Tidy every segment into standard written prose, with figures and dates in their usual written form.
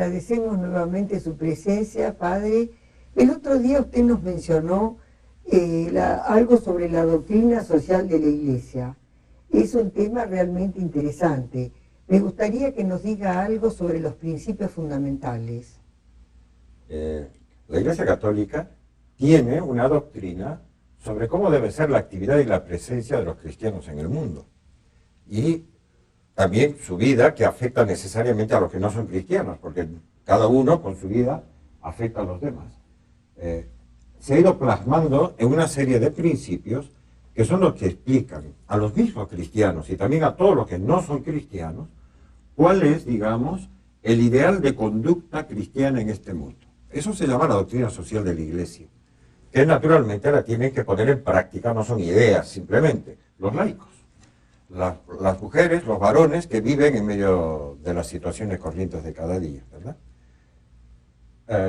agradecemos nuevamente su presencia, Padre. El otro día usted nos mencionó algo sobre la doctrina social de la Iglesia. Es un tema realmente interesante. Me gustaría que nos diga algo sobre los principios fundamentales. La Iglesia Católica tiene una doctrina sobre cómo debe ser la actividad y la presencia de los cristianos en el mundo. Y también su vida, que afecta necesariamente a los que no son cristianos, porque cada uno con su vida afecta a los demás. Se ha ido plasmando en una serie de principios que son los que explican a los mismos cristianos y también a todos los que no son cristianos cuál es, digamos, el ideal de conducta cristiana en este mundo. Eso se llama la doctrina social de la Iglesia, que naturalmente la tienen que poner en práctica, no son ideas simplemente, los laicos. Las mujeres, los varones que viven en medio de las situaciones corrientes de cada día, ¿verdad?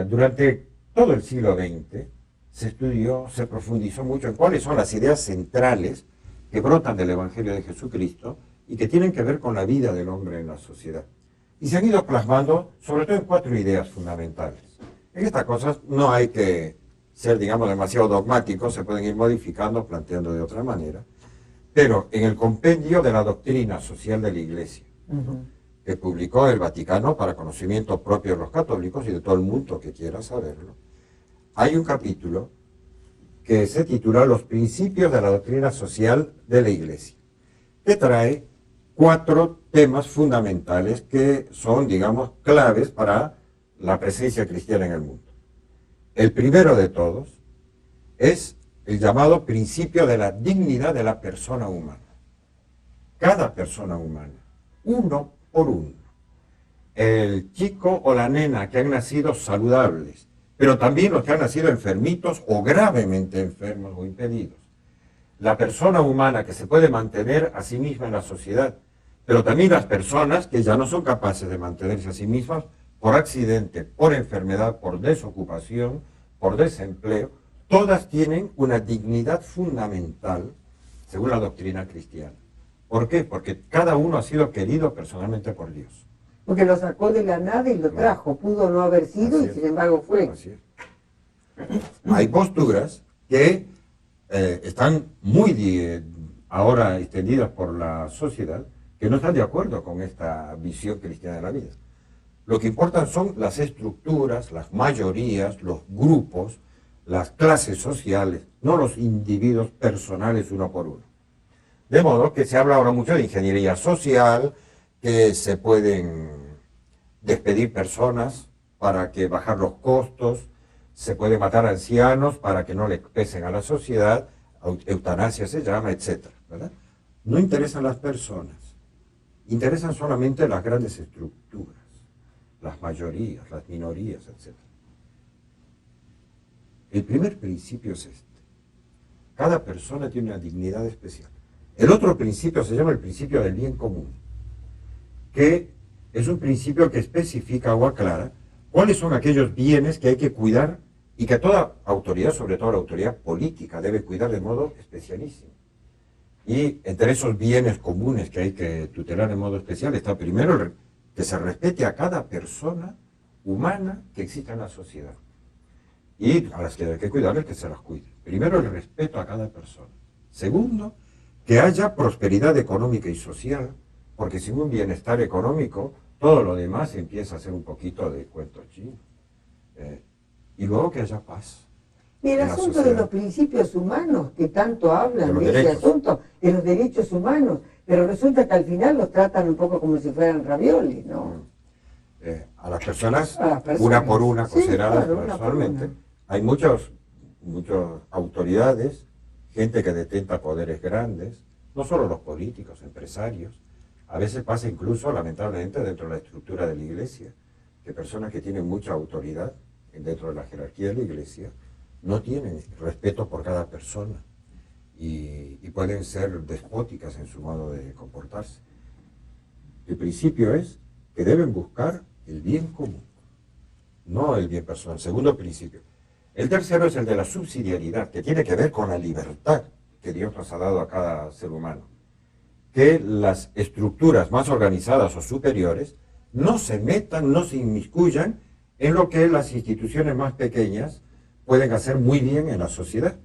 Durante todo el siglo XX se estudió, se profundizó mucho en cuáles son las ideas centrales que brotan del Evangelio de Jesucristo y que tienen que ver con la vida del hombre en la sociedad. Y se han ido plasmando sobre todo en 4 ideas fundamentales. En estas cosas no hay que ser, digamos, demasiado dogmáticos, se pueden ir modificando, planteando de otra manera. Pero en el compendio de la doctrina social de la Iglesia, que publicó el Vaticano para conocimiento propio de los católicos y de todo el mundo que quiera saberlo, hay un capítulo que se titula Los principios de la doctrina social de la Iglesia, que trae 4 temas fundamentales que son, digamos, claves para la presencia cristiana en el mundo. El primero de todos es el llamado principio de la dignidad de la persona humana. Cada persona humana, uno por uno. El chico o la nena que han nacido saludables, pero también los que han nacido enfermitos o gravemente enfermos o impedidos. La persona humana que se puede mantener a sí misma en la sociedad, pero también las personas que ya no son capaces de mantenerse a sí mismas por accidente, por enfermedad, por desocupación, por desempleo. Todas tienen una dignidad fundamental, según la doctrina cristiana. ¿Por qué? Porque cada uno ha sido querido personalmente por Dios. Porque lo sacó de la nada y lo trajo. Pudo no haber sido y sin embargo fue. Así es. Hay posturas que están muy ahora extendidas por la sociedad que no están de acuerdo con esta visión cristiana de la vida. Lo que importan son las estructuras, las mayorías, los grupos, las clases sociales, no los individuos personales uno por uno. De modo que se habla ahora mucho de ingeniería social, que se pueden despedir personas para que bajar los costos, se puede matar a ancianos para que no le pesen a la sociedad, eutanasia se llama, etc. ¿verdad? No interesan las personas, interesan solamente las grandes estructuras, las mayorías, las minorías, etc. El primer principio es este. Cada persona tiene una dignidad especial. El otro principio se llama el principio del bien común, que es un principio que especifica o aclara cuáles son aquellos bienes que hay que cuidar y que toda autoridad, sobre todo la autoridad política, debe cuidar de modo especialísimo. Y entre esos bienes comunes que hay que tutelar de modo especial está primero que se respete a cada persona humana que exista en la sociedad. Y a las que hay que cuidarles, que se las cuide. Primero, el respeto a cada persona. Segundo, que haya prosperidad económica y social, porque sin un bienestar económico, todo lo demás empieza a ser un poquito de cuento chino. Y luego que haya paz. Y el asunto de los principios humanos, que tanto hablan de ese asunto, de los derechos humanos, pero resulta que al final los tratan un poco como si fueran raviolis, ¿no? A las personas, una por una, consideradas personalmente. Hay muchas autoridades, gente que detenta poderes grandes, no solo los políticos, empresarios. A veces pasa incluso, lamentablemente, dentro de la estructura de la Iglesia, que personas que tienen mucha autoridad dentro de la jerarquía de la Iglesia no tienen respeto por cada persona y pueden ser despóticas en su modo de comportarse. El principio es que deben buscar el bien común, no el bien personal. Segundo principio. El tercero es el de la subsidiariedad, que tiene que ver con la libertad que Dios nos ha dado a cada ser humano. Que las estructuras más organizadas o superiores no se metan, no se inmiscuyan en lo que las instituciones más pequeñas pueden hacer muy bien en la sociedad.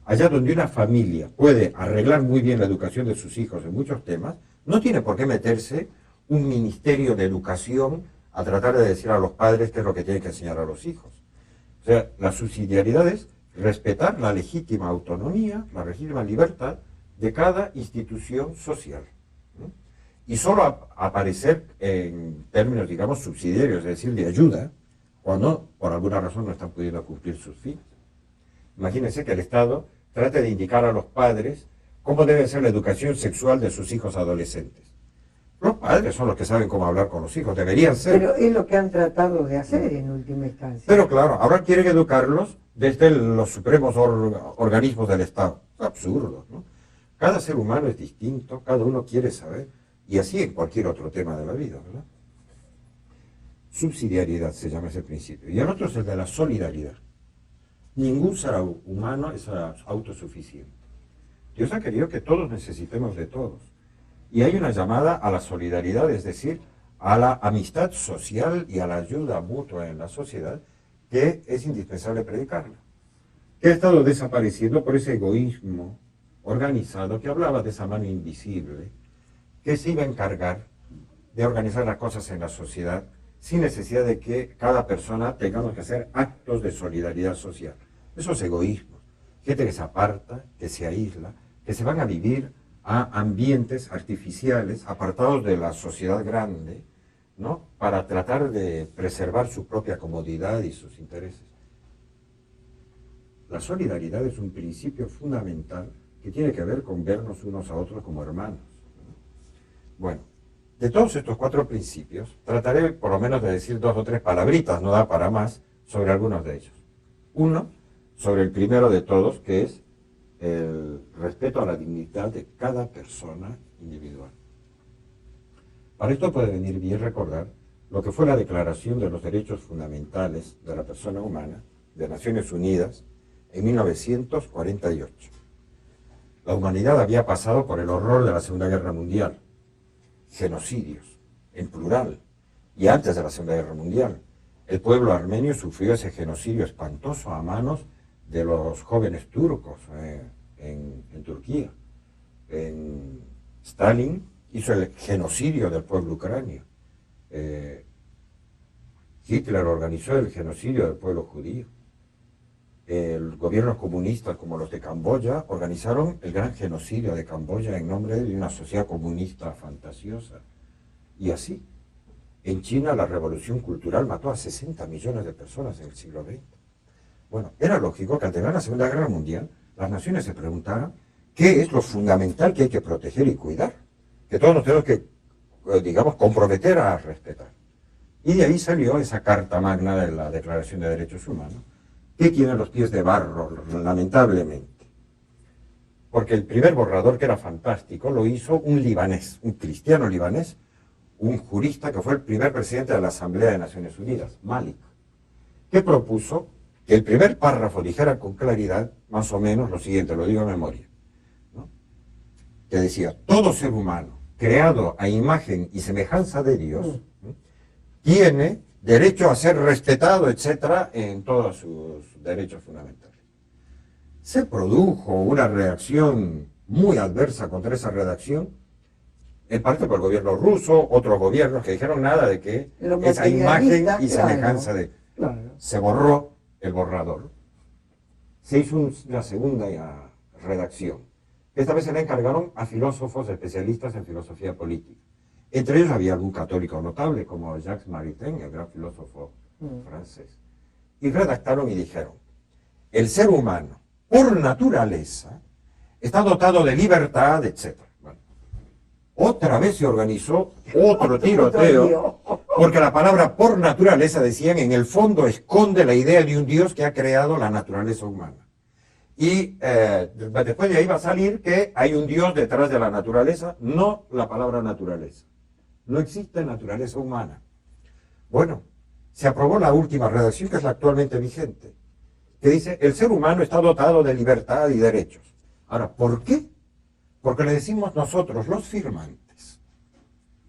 Allá donde una familia puede arreglar muy bien la educación de sus hijos en muchos temas, no tiene por qué meterse un ministerio de educación a tratar de decir a los padres qué es lo que tienen que enseñar a los hijos. O sea, la subsidiariedad es respetar la legítima autonomía, la legítima libertad de cada institución social, ¿no? Y solo aparecer en términos, digamos, subsidiarios, es decir, de ayuda, cuando por alguna razón no están pudiendo cumplir sus fines. Imagínense que el Estado trate de indicar a los padres cómo debe ser la educación sexual de sus hijos adolescentes. Los padres son los que saben cómo hablar con los hijos, deberían ser. Pero es lo que han tratado de hacer en última instancia. Pero claro, ahora quieren educarlos desde los supremos organismos del Estado. Es absurdo, ¿no? Cada ser humano es distinto, cada uno quiere saber, y así en cualquier otro tema de la vida, ¿verdad? Subsidiariedad se llama ese principio. Y el otro es el de la solidaridad. Ningún ser humano es autosuficiente. Dios ha querido que todos necesitemos de todos. Y hay una llamada a la solidaridad, es decir, a la amistad social y a la ayuda mutua en la sociedad, que es indispensable predicarla. Que ha estado desapareciendo por ese egoísmo organizado que hablaba de esa mano invisible, que se iba a encargar de organizar las cosas en la sociedad sin necesidad de que cada persona tengamos que hacer actos de solidaridad social. Esos egoísmos, gente que se aparta, que se aísla, que se van a vivir a ambientes artificiales, apartados de la sociedad grande, ¿no? Para tratar de preservar su propia comodidad y sus intereses. La solidaridad es un principio fundamental que tiene que ver con vernos unos a otros como hermanos. Bueno, de todos estos 4 principios, trataré por lo menos de decir 2 o 3 palabritas, no da para más, sobre algunos de ellos. Uno, sobre el primero de todos, que es el respeto a la dignidad de cada persona individual. Para esto puede venir bien recordar lo que fue la Declaración de los Derechos Fundamentales de la Persona Humana de Naciones Unidas en 1948. La humanidad había pasado por el horror de la Segunda Guerra Mundial, genocidios, en plural, y antes de la Segunda Guerra Mundial. El pueblo armenio sufrió ese genocidio espantoso a manos de los jóvenes turcos en Turquía. Stalin hizo el genocidio del pueblo ucranio. Hitler organizó el genocidio del pueblo judío. Gobiernos comunistas como los de Camboya organizaron el gran genocidio de Camboya en nombre de una sociedad comunista fantasiosa. Y así, en China la revolución cultural mató a 60 millones de personas en el siglo XX. Bueno, era lógico que al terminar la Segunda Guerra Mundial, las naciones se preguntaran qué es lo fundamental que hay que proteger y cuidar, que todos nos tenemos que, digamos, comprometer a respetar. Y de ahí salió esa Carta Magna de la Declaración de Derechos Humanos, que tiene los pies de barro, lamentablemente. Porque el primer borrador, que era fantástico, lo hizo un libanés, un cristiano libanés, un jurista que fue el primer presidente de la Asamblea de Naciones Unidas, Malik, que propuso que el primer párrafo dijera con claridad, más o menos, lo siguiente, lo digo de memoria, ¿no? Que decía: todo ser humano, creado a imagen y semejanza de Dios, ¿no?, tiene derecho a ser respetado, etcétera, en todos sus derechos fundamentales. Se produjo una reacción muy adversa contra esa redacción, en parte por el gobierno ruso, otros gobiernos que dijeron nada de que esa imagen y semejanza de... Claro. Se borró el borrador. Se hizo una segunda redacción. Esta vez se le encargaron a filósofos especialistas en filosofía política. Entre ellos había algún católico notable, como Jacques Maritain, el gran filósofo francés. Y redactaron y dijeron: el ser humano, por naturaleza, está dotado de libertad, etc. Bueno, otra vez se organizó otro tiroteo, porque la palabra por naturaleza, decían, en el fondo esconde la idea de un Dios que ha creado la naturaleza humana. Y después de ahí va a salir que hay un Dios detrás de la naturaleza, no la palabra naturaleza. No existe naturaleza humana. Bueno, se aprobó la última redacción, que es la actualmente vigente, que dice: el ser humano está dotado de libertad y derechos. Ahora, ¿por qué? Porque le decimos nosotros, los firmantes,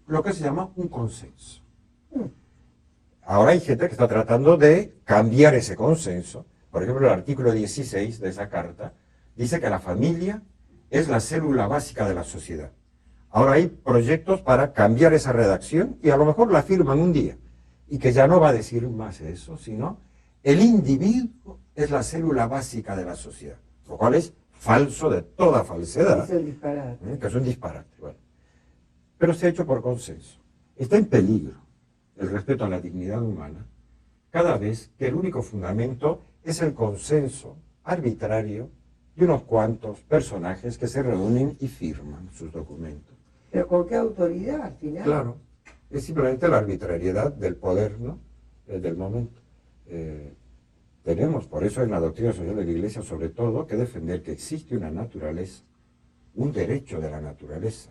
lo que se llama un consenso. Ahora hay gente que está tratando de cambiar ese consenso. Por ejemplo, el artículo 16 de esa carta dice que la familia es la célula básica de la sociedad. Ahora hay proyectos para cambiar esa redacción y a lo mejor la firman un día. Y que ya no va a decir más eso, sino el individuo es la célula básica de la sociedad. Lo cual es falso de toda falsedad. Es un disparate. Que es un disparate. Bueno. Pero se ha hecho por consenso. Está en peligro el respeto a la dignidad humana cada vez que el único fundamento es el consenso arbitrario de unos cuantos personajes que se reúnen y firman sus documentos. ¿Pero con qué autoridad al final? Claro, es simplemente la arbitrariedad del poder, ¿no? Del momento. Tenemos, por eso en la doctrina social de la Iglesia, sobre todo, que defender que existe una naturaleza, un derecho de la naturaleza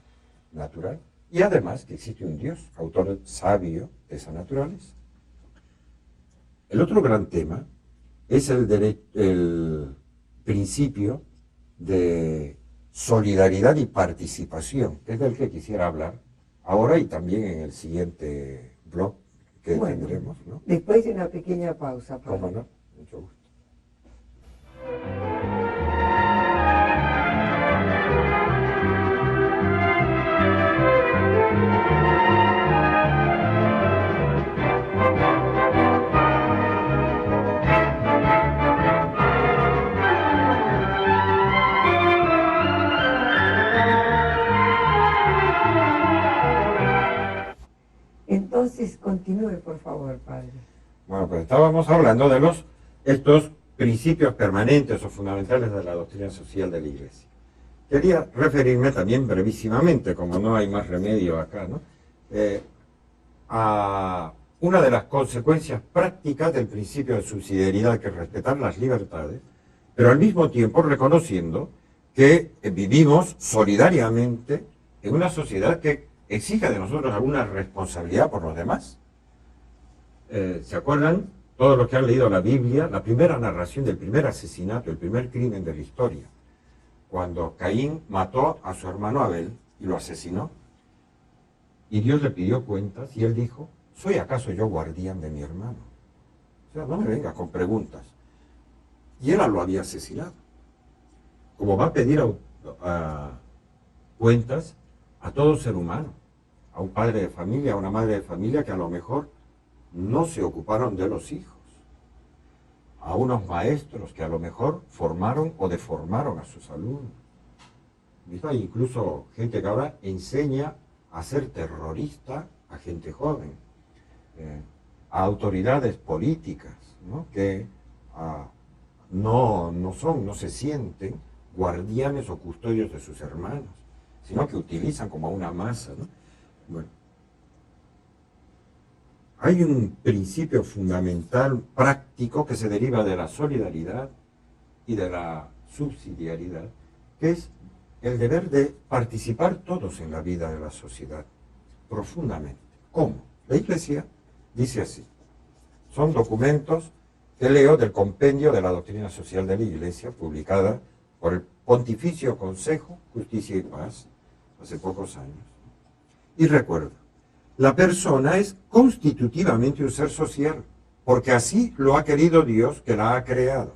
natural, y además que existe un Dios, autor sabio de esa naturaleza. El otro gran tema es el principio de solidaridad y participación, que es del que quisiera hablar ahora y también en el siguiente blog que tendremos, ¿no? Después de una pequeña pausa. ¿Cómo no? Mucho gusto. Entonces, continúe, por favor, padre. Bueno, pues estábamos hablando de estos principios permanentes o fundamentales de la doctrina social de la Iglesia. Quería referirme también brevísimamente, como no hay más remedio acá, ¿no? A una de las consecuencias prácticas del principio de subsidiariedad, que es respetar las libertades, pero al mismo tiempo reconociendo que vivimos solidariamente en una sociedad que exige de nosotros alguna responsabilidad por los demás. ¿Se acuerdan? Todos los que han leído la Biblia, la primera narración del primer asesinato, el primer crimen de la historia, cuando Caín mató a su hermano Abel y lo asesinó, y Dios le pidió cuentas, y él dijo, ¿soy acaso yo guardián de mi hermano? O sea, no me vengas con preguntas. Y él lo había asesinado. Como va a pedir cuentas a todo ser humano, a un padre de familia, a una madre de familia que a lo mejor no se ocuparon de los hijos, a unos maestros que a lo mejor formaron o deformaron a sus alumnos. Hay incluso gente que ahora enseña a ser terrorista a gente joven, a autoridades políticas, ¿no? Que no se sienten guardianes o custodios de sus hermanos, sino que utilizan como una masa, ¿no? Bueno, hay un principio fundamental, práctico, que se deriva de la solidaridad y de la subsidiariedad, que es el deber de participar todos en la vida de la sociedad, profundamente. ¿Cómo? La Iglesia dice así. Son documentos que leo del Compendio de la Doctrina Social de la Iglesia, publicada por el Pontificio Consejo, Justicia y Paz, hace pocos años. Y recuerda, la persona es constitutivamente un ser social, porque así lo ha querido Dios que la ha creado.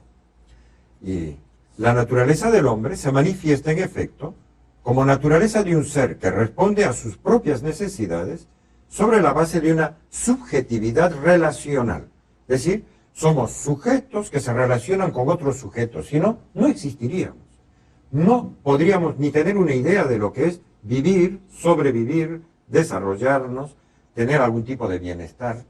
Y la naturaleza del hombre se manifiesta en efecto como naturaleza de un ser que responde a sus propias necesidades sobre la base de una subjetividad relacional. Es decir, somos sujetos que se relacionan con otros sujetos, si no, no existiríamos. No podríamos ni tener una idea de lo que es vivir, sobrevivir, desarrollarnos, tener algún tipo de bienestar,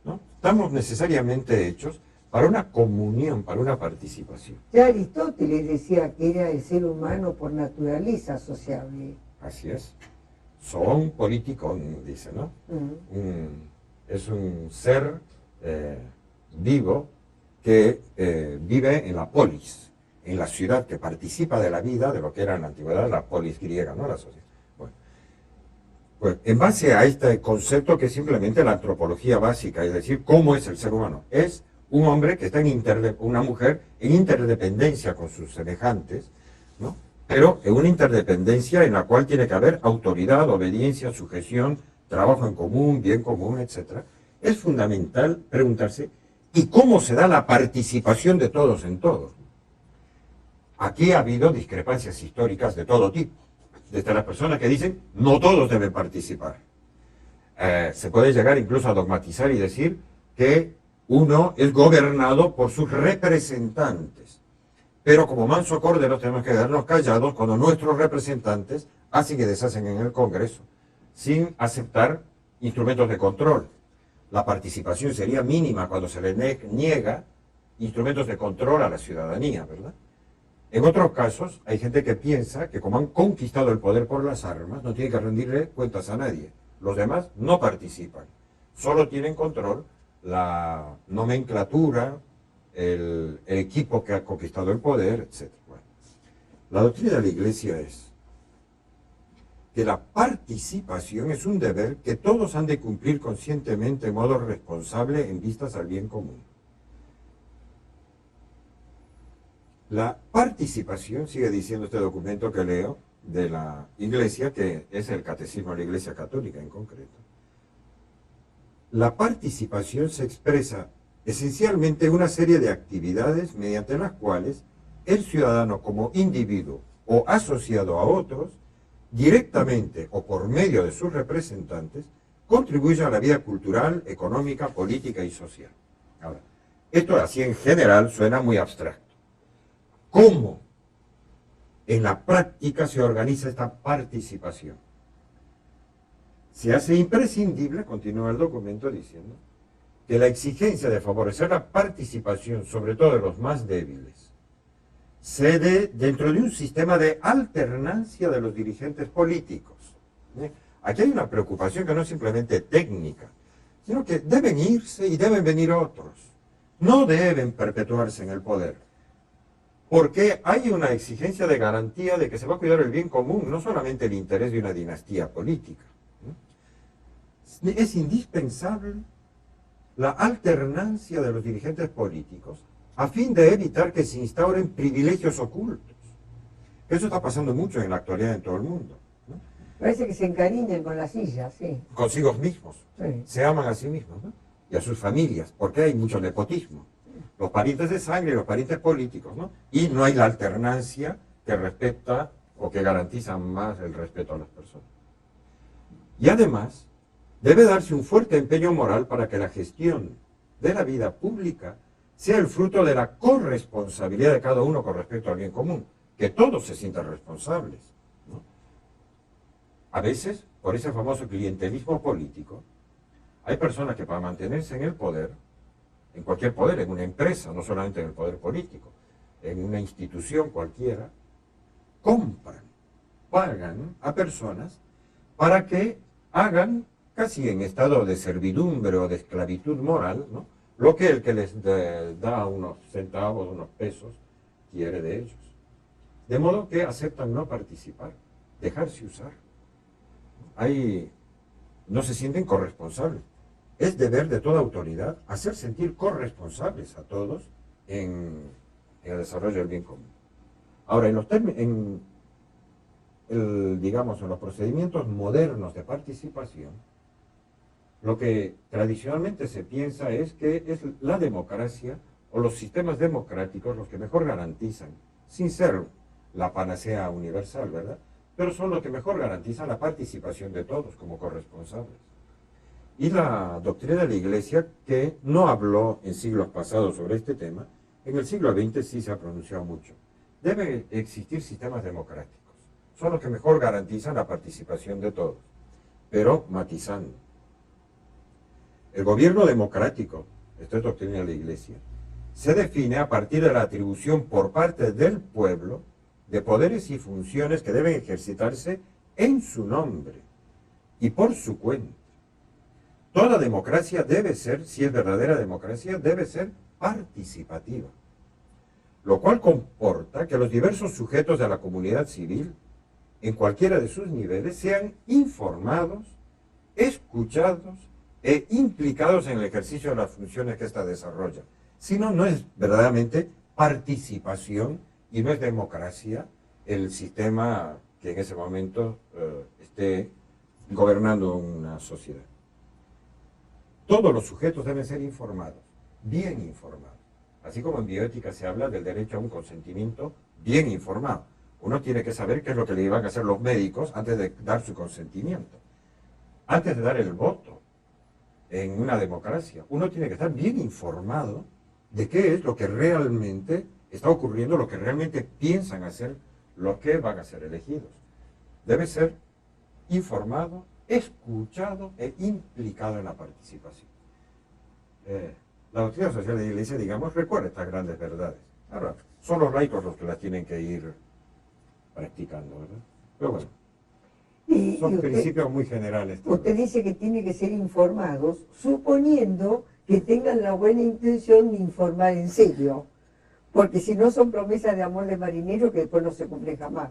¿no? Estamos necesariamente hechos para una comunión, para una participación. Ya Aristóteles decía que era el ser humano por naturaleza sociable. Así es. Son políticos, dice, ¿no? Es un ser vivo que vive en la polis, en la ciudad, que participa de la vida de lo que era en la antigüedad la polis griega, ¿no? La sociedad. Bueno, pues en base a este concepto que es simplemente la antropología básica, es decir, ¿cómo es el ser humano? Es un hombre que está una mujer en interdependencia con sus semejantes, ¿no? Pero en una interdependencia en la cual tiene que haber autoridad, obediencia, sujeción, trabajo en común, bien común, etc., es fundamental preguntarse, ¿y cómo se da la participación de todos en todo? Aquí ha habido discrepancias históricas de todo tipo, desde las personas que dicen, no todos deben participar. Se puede llegar incluso a dogmatizar y decir que uno es gobernado por sus representantes. Pero como manso cordero tenemos que quedarnos callados cuando nuestros representantes hacen y deshacen en el Congreso, sin aceptar instrumentos de control. La participación sería mínima cuando se le niega instrumentos de control a la ciudadanía, ¿verdad? En otros casos, hay gente que piensa que como han conquistado el poder por las armas, no tienen que rendirle cuentas a nadie. Los demás no participan. Solo tienen control la nomenclatura, el equipo que ha conquistado el poder, etc. Bueno, la doctrina de la Iglesia es que la participación es un deber que todos han de cumplir conscientemente de modo responsable en vistas al bien común. La participación, sigue diciendo este documento que leo de la Iglesia, que es el Catecismo de la Iglesia Católica en concreto, la participación se expresa esencialmente en una serie de actividades mediante las cuales el ciudadano como individuo o asociado a otros, directamente o por medio de sus representantes, contribuye a la vida cultural, económica, política y social. Ahora, esto así en general suena muy abstracto. ¿Cómo en la práctica se organiza esta participación? Se hace imprescindible, continúa el documento diciendo, que la exigencia de favorecer la participación, sobre todo de los más débiles, se dé dentro de un sistema de alternancia de los dirigentes políticos. Aquí hay una preocupación que no es simplemente técnica, sino que deben irse y deben venir otros. No deben perpetuarse en el poder. Porque hay una exigencia de garantía de que se va a cuidar el bien común, no solamente el interés de una dinastía política. Es indispensable la alternancia de los dirigentes políticos a fin de evitar que se instauren privilegios ocultos. Eso está pasando mucho en la actualidad en todo el mundo. Parece que se encariñan con la silla, sí. Consigo mismos. Sí. Se aman a sí mismos, ¿no? Y a sus familias, porque hay mucho nepotismo. Los parientes de sangre y los parientes políticos, ¿no? Y no hay la alternancia que respeta o que garantiza más el respeto a las personas. Y además, debe darse un fuerte empeño moral para que la gestión de la vida pública sea el fruto de la corresponsabilidad de cada uno con respecto al bien común, que todos se sientan responsables, ¿no? A veces, por ese famoso clientelismo político, hay personas que para mantenerse en el poder, en cualquier poder, en una empresa, no solamente en el poder político, en una institución cualquiera, compran, pagan a personas para que hagan casi en estado de servidumbre o de esclavitud moral, ¿no?, lo que el que les da unos centavos, unos pesos, quiere de ellos. De modo que aceptan no participar, dejarse usar. No se sienten corresponsables. Es deber de toda autoridad hacer sentir corresponsables a todos en el desarrollo del bien común. Ahora, en los procedimientos modernos de participación, lo que tradicionalmente se piensa es que es la democracia o los sistemas democráticos los que mejor garantizan, sin ser la panacea universal, ¿verdad?, pero son los que mejor garantizan la participación de todos como corresponsables. Y la doctrina de la Iglesia, que no habló en siglos pasados sobre este tema, en el siglo XX sí se ha pronunciado mucho. Deben existir sistemas democráticos. Son los que mejor garantizan la participación de todos, pero matizando. El gobierno democrático, esta es doctrina de la Iglesia, se define a partir de la atribución por parte del pueblo de poderes y funciones que deben ejercitarse en su nombre y por su cuenta. Toda democracia debe ser, si es verdadera democracia, debe ser participativa, lo cual comporta que los diversos sujetos de la comunidad civil, en cualquiera de sus niveles, sean informados, escuchados e implicados en el ejercicio de las funciones que ésta desarrolla. Si no, no es verdaderamente participación y no es democracia el sistema que en ese momento esté gobernando una sociedad. Todos los sujetos deben ser informados, bien informados. Así como en bioética se habla del derecho a un consentimiento bien informado. Uno tiene que saber qué es lo que le van a hacer los médicos antes de dar su consentimiento. Antes de dar el voto en una democracia, uno tiene que estar bien informado de qué es lo que realmente está ocurriendo, lo que realmente piensan hacer los que van a ser elegidos. Debe ser informado, escuchado e implicado en la participación. La doctrina social de la Iglesia, digamos, recuerda estas grandes verdades. Ahora, son los laicos los que las tienen que ir practicando, ¿verdad? Pero bueno, son principios muy generales. Usted dice que tiene que ser informados, suponiendo que tengan la buena intención de informar en serio, porque si no son promesas de amor de marinero que después no se cumplen jamás.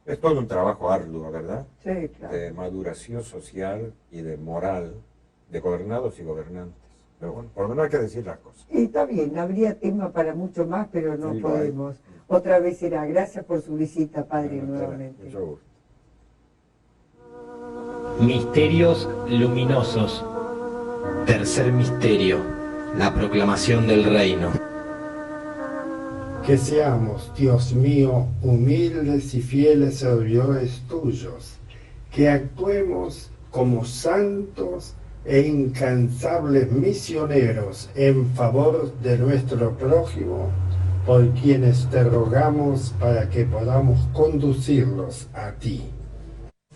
Es todo un trabajo arduo, ¿verdad? Sí, claro. De maduración social y de moral, de gobernados y gobernantes. Pero bueno, por lo menos hay que decir las cosas. Y está bien, habría tema para mucho más, pero no Sí, podemos. Otra vez será. Gracias por su visita, padre, Bueno, nuevamente. mucho gusto. Misterios luminosos. Tercer misterio, la proclamación del reino. Que seamos, Dios mío, humildes y fieles servidores tuyos, que actuemos como santos e incansables misioneros en favor de nuestro prójimo, por quienes te rogamos para que podamos conducirlos a ti.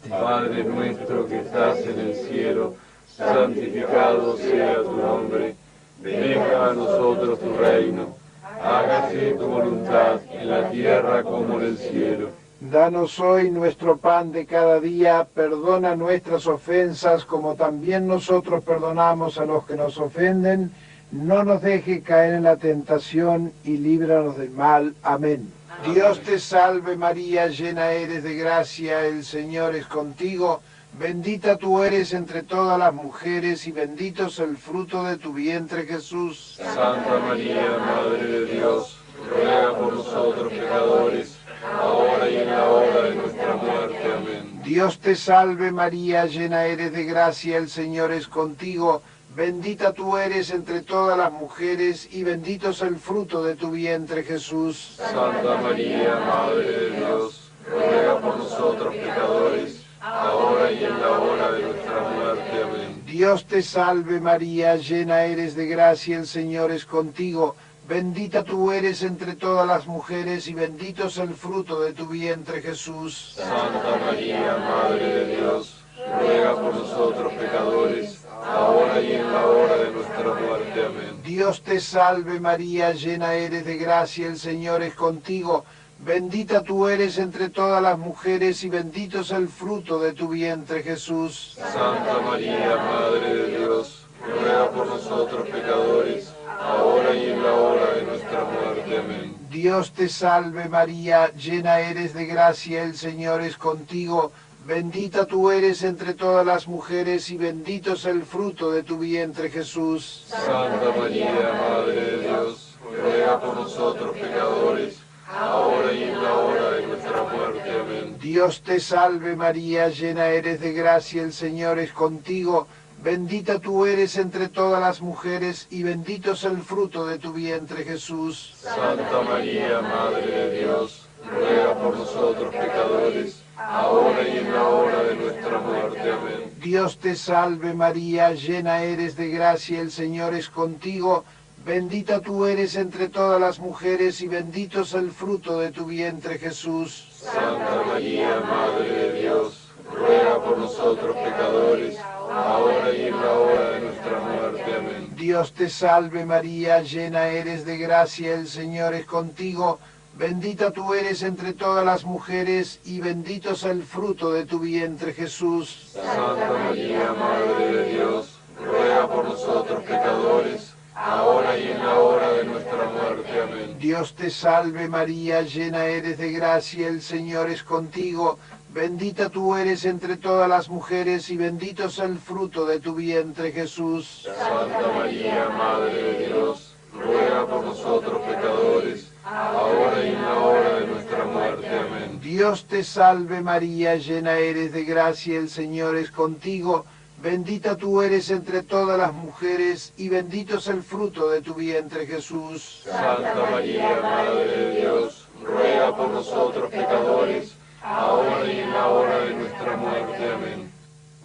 Padre nuestro que estás en el cielo, santificado sea tu nombre, venga a nosotros tu reino, hágase tu voluntad en la tierra como en el cielo. Danos hoy nuestro pan de cada día, perdona nuestras ofensas como también nosotros perdonamos a los que nos ofenden, no nos deje caer en la tentación y líbranos del mal. Amén. Dios te salve María, llena eres de gracia, el Señor es contigo, bendita tú eres entre todas las mujeres y bendito es el fruto de tu vientre Jesús. Santa María, Madre de Dios, ruega por nosotros pecadores, ahora y en la hora de nuestra muerte. Amén. Dios te salve María, llena eres de gracia, el Señor es contigo, bendita tú eres entre todas las mujeres y bendito es el fruto de tu vientre Jesús. Santa María, Madre de Dios, ruega por nosotros pecadores, ahora y en la hora de nuestra muerte. Amén. Dios te salve María, llena eres de gracia, el Señor es contigo, bendita tú eres entre todas las mujeres y bendito es el fruto de tu vientre Jesús. Santa María, Madre de Dios, ruega por nosotros pecadores, ahora y en la hora de nuestra muerte. Amén. Dios te salve María, llena eres de gracia, el Señor es contigo, bendita tú eres entre todas las mujeres y bendito es el fruto de tu vientre Jesús. Santa María, Madre de Dios, ruega por nosotros pecadores, ahora y en la hora de nuestra muerte. Amén. Dios te salve María, llena eres de gracia, el Señor es contigo, bendita tú eres entre todas las mujeres y bendito es el fruto de tu vientre Jesús. Santa María, Madre de Dios, ruega por nosotros pecadores, ahora y en la hora de nuestra muerte. Amén. Dios te salve María, llena eres de gracia, el Señor es contigo, bendita tú eres entre todas las mujeres y bendito es el fruto de tu vientre Jesús. Santa María, Madre de Dios, ruega por nosotros pecadores, ahora y en la hora de nuestra muerte. Amén. Dios te salve María, llena eres de gracia, el Señor es contigo, bendita tú eres entre todas las mujeres y bendito es el fruto de tu vientre Jesús. Santa María, Madre de Dios, ruega por nosotros pecadores, ahora y en la hora de nuestra muerte. Amén. Dios te salve María, llena eres de gracia, el Señor es contigo, bendita tú eres entre todas las mujeres y bendito es el fruto de tu vientre Jesús. Santa María, Madre de Dios, ruega por nosotros pecadores, ahora y en la hora de nuestra muerte. Amén. Dios te salve María, llena eres de gracia, el Señor es contigo, bendita tú eres entre todas las mujeres y bendito es el fruto de tu vientre Jesús. Santa María, Madre de Dios, ruega por nosotros pecadores, ahora y en la hora de nuestra muerte. Amén. Dios te salve María, llena eres de gracia, el Señor es contigo. Bendita tú eres entre todas las mujeres, y bendito es el fruto de tu vientre, Jesús. Santa María, Madre de Dios, ruega por nosotros pecadores, ahora y en la hora de nuestra muerte. Amén.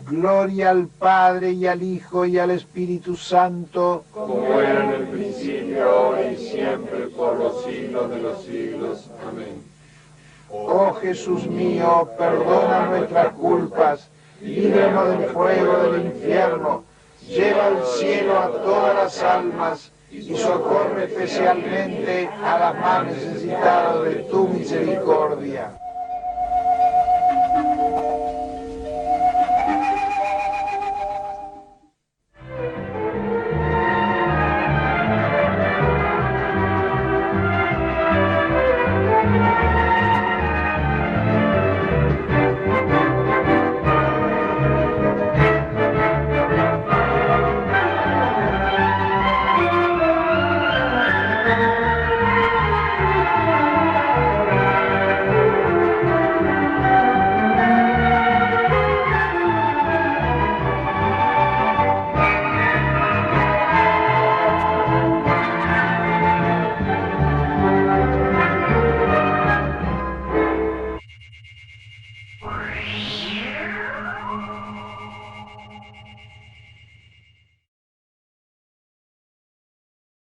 Gloria al Padre, y al Hijo, y al Espíritu Santo, Como era en el principio, ahora y siempre, por los siglos de los siglos. Amén. Oh Jesús mío, perdona nuestras culpas, líbranos del fuego del infierno, lleva al cielo a todas las almas y socorre especialmente a las más necesitadas de tu misericordia.